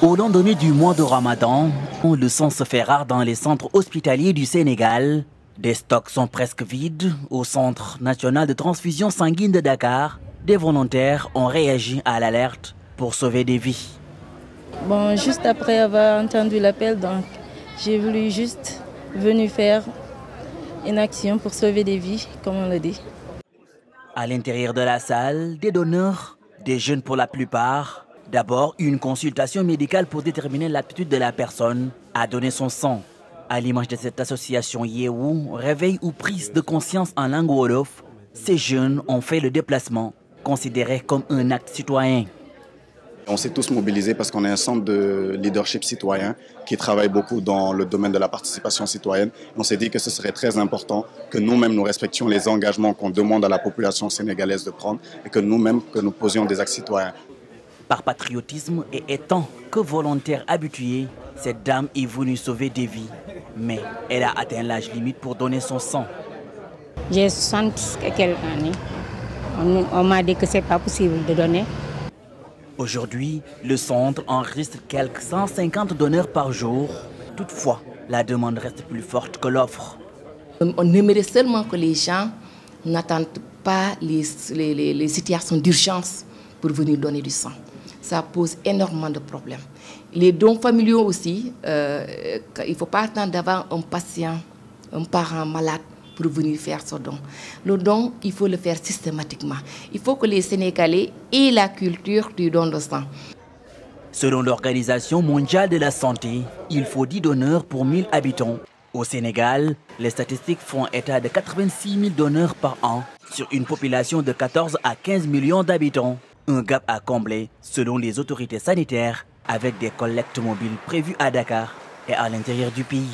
Au lendemain du mois de Ramadan, le sang se fait rare dans les centres hospitaliers du Sénégal. Des stocks sont presque vides. Au Centre national de transfusion sanguine de Dakar, des volontaires ont réagi à l'alerte pour sauver des vies. Bon, juste après avoir entendu l'appel, donc j'ai voulu juste venir faire une action pour sauver des vies, comme on le dit. À l'intérieur de la salle, des donneurs, des jeunes pour la plupart. D'abord, une consultation médicale pour déterminer l'aptitude de la personne à donner son sang. À l'image de cette association Yewu, réveil ou prise de conscience en langue wolof, ces jeunes ont fait le déplacement, considéré comme un acte citoyen. On s'est tous mobilisés parce qu'on est un centre de leadership citoyen qui travaille beaucoup dans le domaine de la participation citoyenne. On s'est dit que ce serait très important que nous-mêmes nous respections les engagements qu'on demande à la population sénégalaise de prendre et que nous-mêmes que nous posions des actes citoyens. Par patriotisme et étant que volontaire habituée, cette dame est venue sauver des vies. Mais elle a atteint l'âge limite pour donner son sang. J'ai 60 et quelques années. On m'a dit que ce n'est pas possible de donner. Aujourd'hui, le centre enregistre quelques 150 donneurs par jour. Toutefois, la demande reste plus forte que l'offre. On aimerait seulement que les gens n'attendent pas les situations d'urgence pour venir donner du sang. Ça pose énormément de problèmes. Les dons familiaux aussi, il ne faut pas attendre d'avoir un patient, un parent malade pour venir faire ce don. Le don, il faut le faire systématiquement. Il faut que les Sénégalais aient la culture du don de sang. Selon l'Organisation mondiale de la santé, il faut 10 donneurs pour 1000 habitants. Au Sénégal, les statistiques font état de 86 000 donneurs par an sur une population de 14 à 15 millions d'habitants. Un gap à combler selon les autorités sanitaires avec des collectes mobiles prévues à Dakar et à l'intérieur du pays.